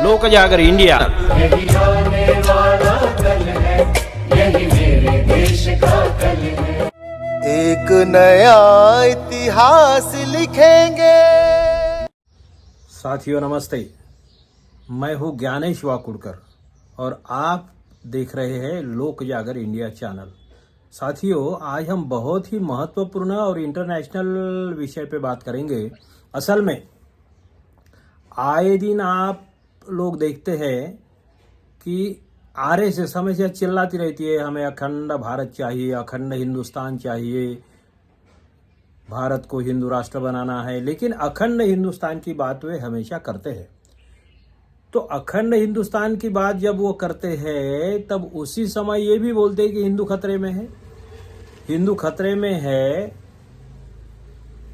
लोक जागर इंडिया। यही आने वाला कल है, यही मेरे देश का कल है। एक नया इतिहास लिखेंगे। साथियों नमस्ते, मैं हूं ज्ञानेश वाकुड़कर और आप देख रहे हैं लोक जागर इंडिया चैनल। साथियों, आज हम बहुत ही महत्वपूर्ण और इंटरनेशनल विषय पे बात करेंगे। असल में आए दिन आप लोग देखते हैं कि आरएसएस हमेशा चिल्लाती रहती है, हमें अखंड भारत चाहिए, अखंड हिंदुस्तान चाहिए, भारत को हिंदू राष्ट्र बनाना है। लेकिन अखंड हिंदुस्तान की बात वे हमेशा करते हैं। तो अखंड हिंदुस्तान की बात जब वो करते हैं तब उसी समय ये भी बोलते हैं कि हिंदू खतरे में है। हिंदू खतरे में है,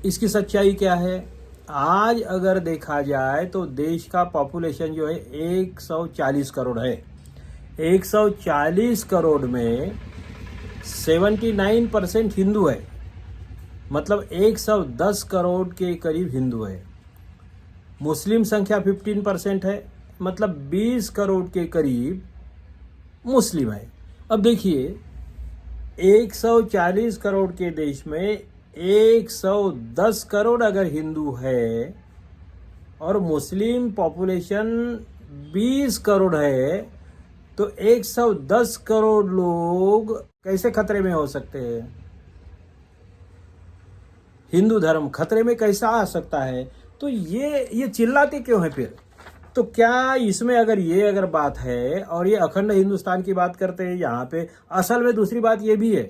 इसकी सच्चाई क्या है? आज अगर देखा जाए तो देश का पॉपुलेशन जो है 140 करोड़ है। 140 करोड़ में 79% हिंदू है, मतलब 110 करोड़ के करीब हिंदू है। मुस्लिम संख्या 15% है, मतलब 20 करोड़ के करीब मुस्लिम है। अब देखिए, 140 करोड़ के देश में 110 करोड़ अगर हिंदू है और मुस्लिम पॉपुलेशन 20 करोड़ है, तो 110 करोड़ लोग कैसे खतरे में हो सकते हैं? हिंदू धर्म खतरे में कैसा आ सकता है? तो ये चिल्लाते क्यों है फिर? तो क्या इसमें अगर बात है और ये अखंड हिंदुस्तान की बात करते हैं यहाँ पे, असल में दूसरी बात ये भी है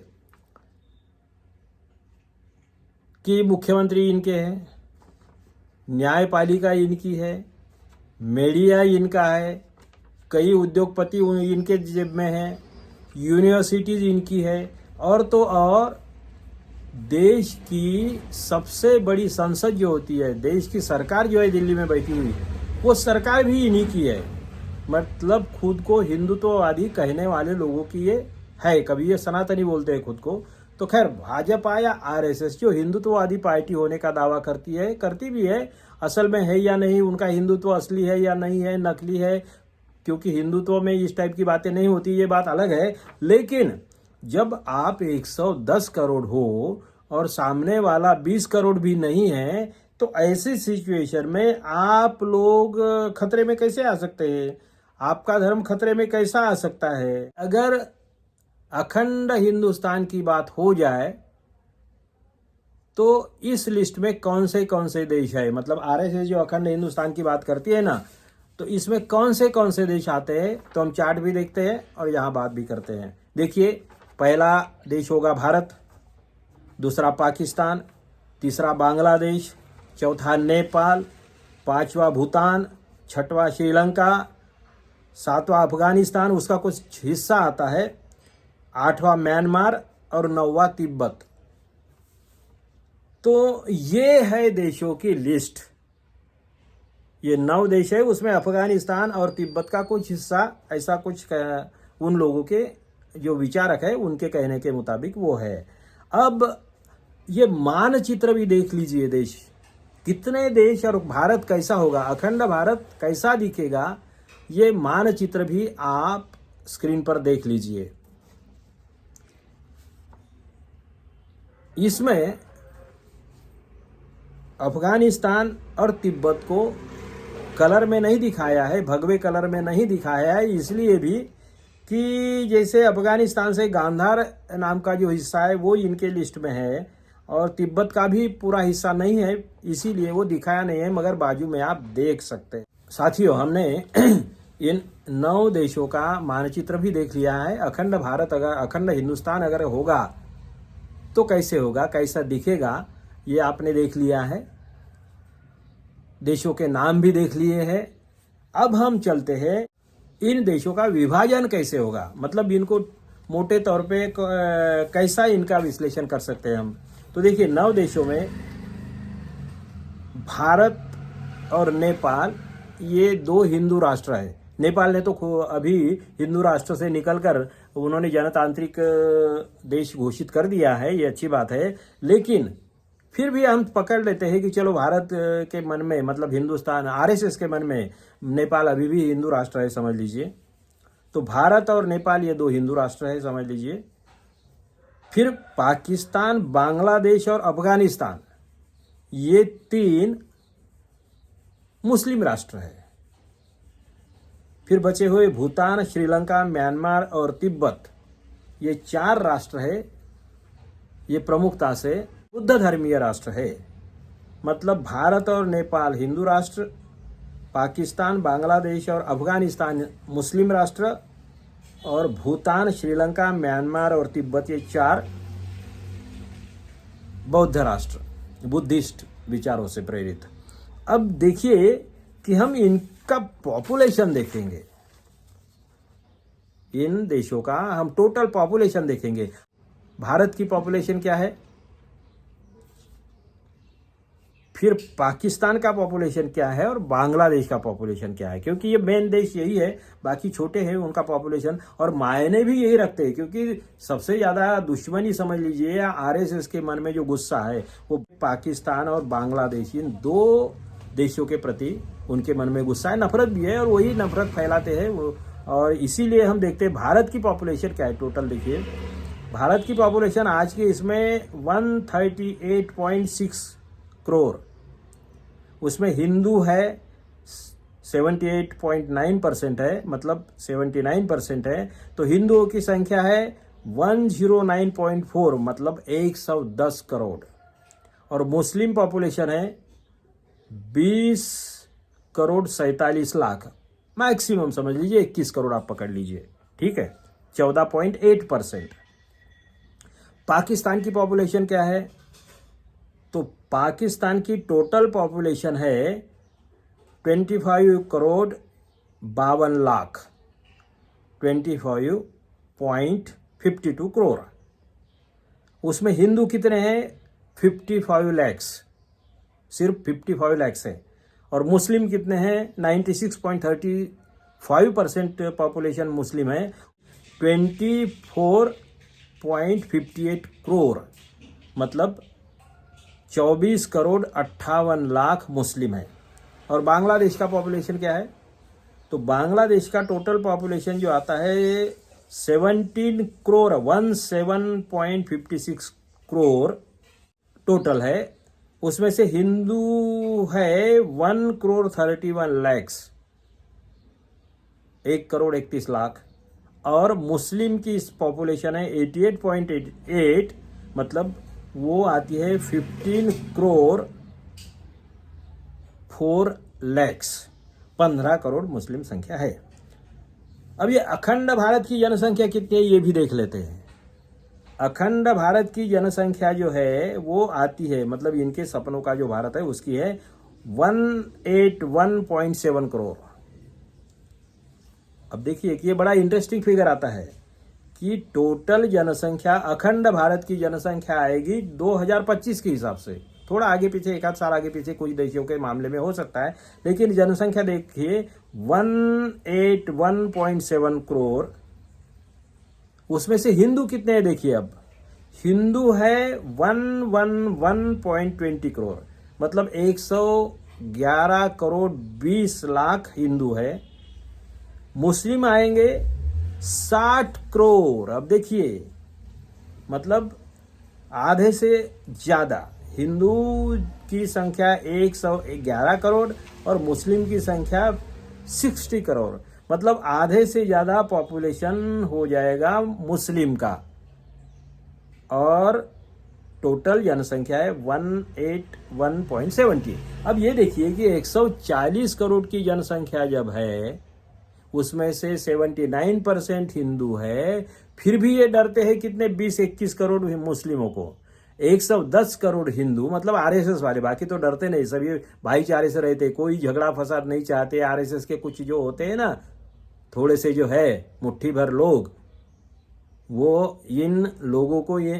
कि मुख्यमंत्री इनके हैं, न्यायपालिका इनकी है, मीडिया इनका है, कई उद्योगपति इनके जेब में हैं, यूनिवर्सिटीज इनकी है, और तो और देश की सबसे बड़ी संसद जो होती है, देश की सरकार जो है दिल्ली में बैठी हुई, वो सरकार भी इन्हीं की है। मतलब खुद को हिंदुत्ववादी कहने वाले लोगों की ये है। कभी ये सनातनी बोलते हैं खुद को। तो खैर, भाजपा या आरएसएस जो हिंदुत्ववादी पार्टी होने का दावा करती भी है, असल में है या नहीं, उनका हिंदुत्व असली है या नहीं है, नकली है, क्योंकि हिंदुत्व में इस टाइप की बातें नहीं होती, ये बात अलग है। लेकिन जब आप 110 करोड़ हो और सामने वाला 20 करोड़ भी नहीं है, तो ऐसी सिचुएशन में आप लोग खतरे में कैसे आ सकते हैं? आपका धर्म खतरे में कैसा आ सकता है? अगर अखंड हिंदुस्तान की बात हो जाए तो इस लिस्ट में कौन से देश है? मतलब आरएसएस जो अखंड हिंदुस्तान की बात करती है ना, तो इसमें कौन से देश आते हैं? तो हम चार्ट भी देखते हैं और यहाँ बात भी करते हैं। देखिए, पहला देश होगा भारत, दूसरा पाकिस्तान, तीसरा बांग्लादेश, चौथा नेपाल, पांचवा भूटान, छठवां श्रीलंका, सातवां अफगानिस्तान, उसका कुछ हिस्सा आता है, आठवां म्यांमार और नौवां तिब्बत। तो ये है देशों की लिस्ट। ये 9 देश है, उसमें अफगानिस्तान और तिब्बत का कुछ हिस्सा, ऐसा कुछ उन लोगों के जो विचारक है उनके कहने के मुताबिक वो है। अब ये मानचित्र भी देख लीजिए, देश कितने देश और भारत कैसा होगा, अखंड भारत कैसा दिखेगा, ये मानचित्र भी आप स्क्रीन पर देख लीजिए। इसमें अफगानिस्तान और तिब्बत को कलर में नहीं दिखाया है, भगवे कलर में नहीं दिखाया है, इसलिए भी कि जैसे अफगानिस्तान से गांधार नाम का जो हिस्सा है वो इनके लिस्ट में है और तिब्बत का भी पूरा हिस्सा नहीं है, इसीलिए वो दिखाया नहीं है, मगर बाजू में आप देख सकते हैं। साथियों, हमने इन 9 देशों का मानचित्र भी देख लिया है। अखंड भारत अखंड हिंदुस्तान अगर होगा तो कैसे होगा, कैसा दिखेगा, ये आपने देख लिया है। देशों के नाम भी देख लिए हैं। अब हम चलते हैं, इन देशों का विभाजन कैसे होगा, मतलब इनको मोटे तौर पे कैसा इनका विश्लेषण कर सकते हैं हम। तो देखिए, 9 देशों में भारत और नेपाल, ये 2 हिंदू राष्ट्र है। नेपाल ने तो अभी हिंदू राष्ट्र से निकलकर उन्होंने जनतांत्रिक देश घोषित कर दिया है, ये अच्छी बात है। लेकिन फिर भी हम पकड़ लेते हैं कि चलो भारत के मन में, मतलब हिंदुस्तान, आरएसएस के मन में नेपाल अभी भी हिंदू राष्ट्र है समझ लीजिए। तो भारत और नेपाल ये दो हिंदू राष्ट्र है समझ लीजिए। फिर पाकिस्तान, बांग्लादेश और अफगानिस्तान ये 3 मुस्लिम राष्ट्र है। फिर बचे हुए भूटान, श्रीलंका, म्यांमार और तिब्बत ये 4 राष्ट्र है। ये प्रमुखता से बुद्ध धर्मीय राष्ट्र है। मतलब भारत और नेपाल हिंदू राष्ट्र, पाकिस्तान, बांग्लादेश और अफगानिस्तान मुस्लिम राष्ट्र, और भूटान, श्रीलंका, म्यांमार और तिब्बत ये 4 बौद्ध राष्ट्र, बुद्धिस्ट विचारों से प्रेरित। अब देखिए कि हम इनका पॉपुलेशन देखेंगे, इन देशों का हम टोटल पॉपुलेशन देखेंगे। भारत की पॉपुलेशन क्या है, फिर पाकिस्तान का पॉपुलेशन क्या है और बांग्लादेश का पॉपुलेशन क्या है, क्योंकि ये मेन देश यही है, बाकी छोटे हैं उनका पॉपुलेशन, और मायने भी यही रखते हैं। क्योंकि सबसे ज्यादा दुश्मनी समझ लीजिए या आरएसएस के मन में जो गुस्सा है वो पाकिस्तान और बांग्लादेश, इन 2 देशों के प्रति उनके मन में गुस्सा है, नफरत भी है, और वही नफरत फैलाते हैं वो। और इसीलिए हम देखते हैं भारत की पॉपुलेशन क्या है टोटल। देखिए भारत की पॉपुलेशन आज के इसमें 138.6 करोड़, उसमें हिंदू है 78.9% है, मतलब 79% है। तो हिंदुओं की संख्या है 109.4, मतलब 110 करोड़। और मुस्लिम पॉपुलेशन है 20 करोड़ 47 लाख, मैक्सिमम समझ लीजिए 21 करोड़ आप पकड़ लीजिए, ठीक है, 14.8%। पाकिस्तान की पॉपुलेशन क्या है, तो पाकिस्तान की टोटल पॉपुलेशन है 25 करोड़ 52 लाख, 25.52 करोड़। उसमें हिंदू कितने हैं, 55 लैक्स, सिर्फ 55 लैक्स है। और मुस्लिम कितने हैं, 96.35% पॉपुलेशन मुस्लिम है, 24.58 करोड़, मतलब 24 करोड़ 58 लाख मुस्लिम है। और बांग्लादेश का पॉपुलेशन क्या है, तो बांग्लादेश का टोटल पॉपुलेशन जो आता है 17 करोड़ 17.56 करोड़ टोटल है। उसमें से हिंदू है 1 करोड़ 31 लैक्स, 1 करोड़ 31 लाख। और मुस्लिम की पॉपुलेशन है 88.88, मतलब वो आती है 15 करोड़ 4 लैक्स, 15 करोड़ मुस्लिम संख्या है। अब ये अखंड भारत की जनसंख्या कितनी है ये भी देख लेते हैं। अखंड भारत की जनसंख्या जो है वो आती है, मतलब इनके सपनों का जो भारत है उसकी है 181.7 करोड़। अब देखिए कि ये बड़ा इंटरेस्टिंग फिगर आता है कि टोटल जनसंख्या, अखंड भारत की जनसंख्या आएगी 2025 के हिसाब से, थोड़ा आगे पीछे, 1 आध साल आगे पीछे कुछ देशों के मामले में हो सकता है, लेकिन जनसंख्या देखिए 181.7 करोड़। उसमें से हिंदू कितने हैं देखिए, अब हिंदू है 111.20 करोड़, मतलब 111 करोड़ 20 लाख हिंदू है। मुस्लिम आएंगे 60 करोड़। अब देखिए मतलब आधे से ज्यादा, हिंदू की संख्या 111 करोड़ और मुस्लिम की संख्या 60 करोड़, मतलब आधे से ज्यादा पॉपुलेशन हो जाएगा मुस्लिम का। और टोटल जनसंख्या है 181.70। अब ये देखिए कि 140 करोड़ की जनसंख्या जब है, उसमें से 79% हिंदू है, फिर भी ये डरते हैं कितने, 20-21 करोड़ मुस्लिमों को। 110 करोड़ हिंदू, मतलब आरएसएस वाले, बाकी तो डरते नहीं, सभी भाईचारे से रहते, कोई झगड़ा फसाद नहीं चाहते। आरएसएस के कुछ जो होते हैं ना, थोड़े से जो है मुट्ठी भर लोग, वो इन लोगों को ये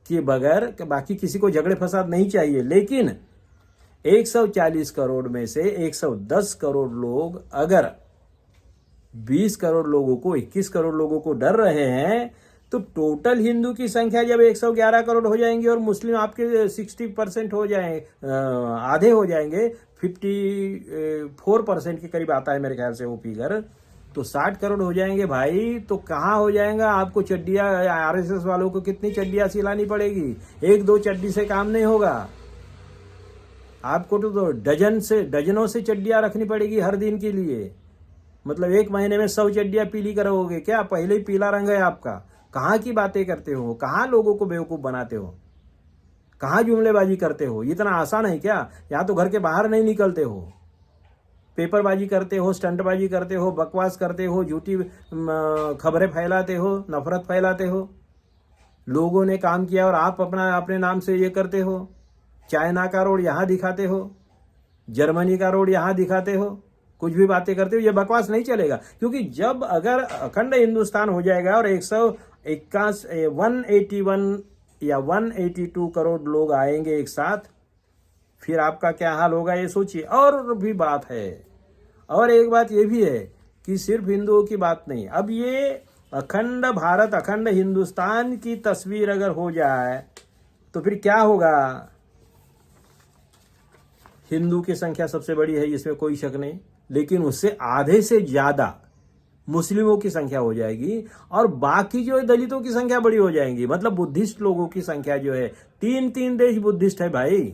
के बगैर बाकी किसी को झगड़े फसाद नहीं चाहिए। लेकिन 140 करोड़ में से 110 करोड़ लोग अगर 20 करोड़ लोगों को, 21 करोड़ लोगों को डर रहे हैं, तो टोटल हिंदू की संख्या जब 111 करोड़ हो जाएंगी और मुस्लिम आपके 60% हो जाए, आधे हो जाएंगे, 54% के करीब आता है मेरे ख्याल से वो फिगर, तो 60 करोड़ हो जाएंगे भाई। तो कहाँ हो जाएगा? आपको चड्डियाँ, आरएसएस वालों को कितनी चड्डियाँ सिलानी पड़ेगी? एक दो चड्डी से काम नहीं होगा, आपको तो डजनों से चड्डियाँ रखनी पड़ेगी हर दिन के लिए। मतलब एक महीने में 100 चड्डियाँ पीली करोगे क्या? पहले ही पीला रंग है आपका। कहाँ की बातें करते हो? कहाँ लोगों को बेवकूफ़ बनाते हो? कहाँ जुमलेबाजी करते हो? इतना आसान है क्या? यहाँ तो घर के बाहर नहीं निकलते हो, पेपरबाजी करते हो, स्टंटबाजी करते हो, बकवास करते हो, झूठी खबरें फैलाते हो, नफरत फैलाते हो। लोगों ने काम किया और आप अपने नाम से ये करते हो। चाइना का रोड यहाँ दिखाते हो, जर्मनी का रोड यहाँ दिखाते हो, कुछ भी बातें करते हो। ये बकवास नहीं चलेगा, क्योंकि जब अगर अखंड हिंदुस्तान हो जाएगा और 181 या 182 करोड़ लोग आएंगे एक साथ, फिर आपका क्या हाल होगा ये सोचिए। और भी बात है, और एक बात ये भी है कि सिर्फ हिंदुओं की बात नहीं, अब ये अखंड भारत, अखंड हिंदुस्तान की तस्वीर अगर हो जाए तो फिर क्या होगा? हिंदू की संख्या सबसे बड़ी है, इसमें कोई शक नहीं, लेकिन उससे आधे से ज्यादा मुस्लिमों की संख्या हो जाएगी और बाकी जो है दलितों की संख्या बड़ी हो जाएगी। मतलब बुद्धिस्ट लोगों की संख्या जो है, तीन देश बुद्धिस्ट है भाई।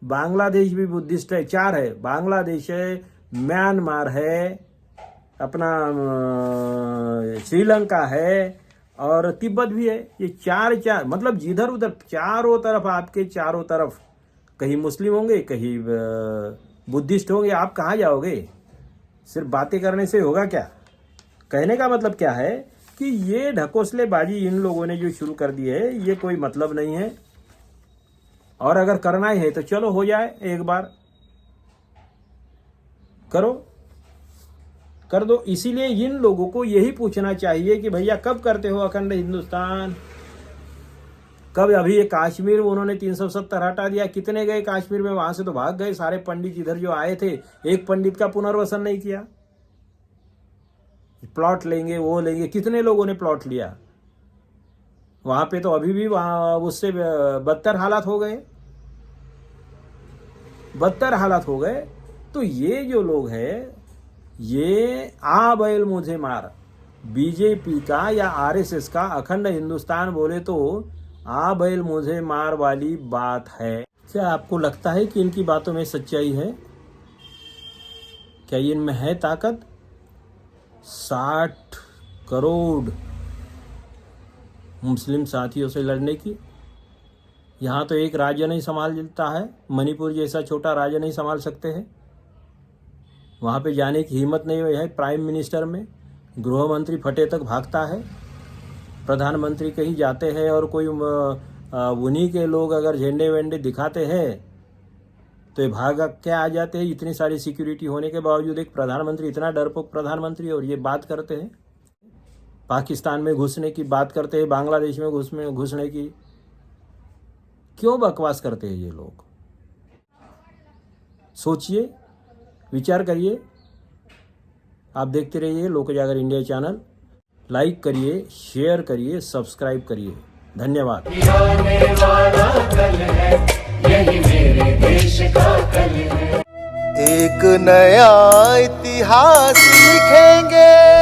बांग्लादेश भी बुद्धिस्ट है, 4 है, बांग्लादेश है, म्यांमार है, अपना श्रीलंका है और तिब्बत भी है। ये चार मतलब जिधर उधर चारों तरफ, आपके चारों तरफ कहीं मुस्लिम होंगे, कहीं बुद्धिस्ट होंगे। आप कहाँ जाओगे? सिर्फ बातें करने से होगा क्या? कहने का मतलब क्या है कि ये ढकोसलेबाजी इन लोगों ने जो शुरू कर दी है, ये कोई मतलब नहीं है। और अगर करना ही है तो चलो हो जाए, एक बार कर दो। इसीलिए इन लोगों को यही पूछना चाहिए कि भैया कब करते हो अखंड हिंदुस्तान? कब? अभी ये कश्मीर उन्होंने 370 हटा दिया, कितने गए कश्मीर में? वहां से तो भाग गए सारे पंडित इधर जो आए थे, एक पंडित का पुनर्वसन नहीं किया। प्लॉट लेंगे, वो लेंगे, कितने लोगों ने प्लॉट लिया वहां पे? तो अभी भी वहां उससे बदतर हालात हो गए। तो ये जो लोग हैं, ये आ बैल मुझे मार, बीजेपी का या आरएसएस का अखंड हिंदुस्तान बोले तो आ बैल मुझे मार वाली बात है। क्या आपको लगता है कि इनकी बातों में सच्चाई है? क्या इनमें है ताकत 60 करोड़ मुस्लिम साथियों से लड़ने की? यहाँ तो एक राज्य नहीं संभालता है, मणिपुर जैसा छोटा राज्य नहीं संभाल सकते हैं। वहाँ पे जाने की हिम्मत नहीं हुई है प्राइम मिनिस्टर में। गृह मंत्री फटे तक भागता है, प्रधानमंत्री कहीं जाते हैं और कोई उन्हीं के लोग अगर झंडे वेंडे दिखाते हैं तो ये भाग क्या आ जाते हैं। इतनी सारी सिक्योरिटी होने के बावजूद एक प्रधानमंत्री, इतना डरपोक प्रधानमंत्री, और ये बात करते हैं पाकिस्तान में घुसने की, बात करते हैं बांग्लादेश में घुसने की। क्यों बकवास करते हैं ये लोग? सोचिए, विचार करिए। आप देखते रहिए लोक उजागर इंडिया चैनल। लाइक करिए, शेयर करिए, सब्सक्राइब करिए। धन्यवाद। आने वाला कल है, यही मेरे देश का कल है। एक नया इतिहास लिखेंगे।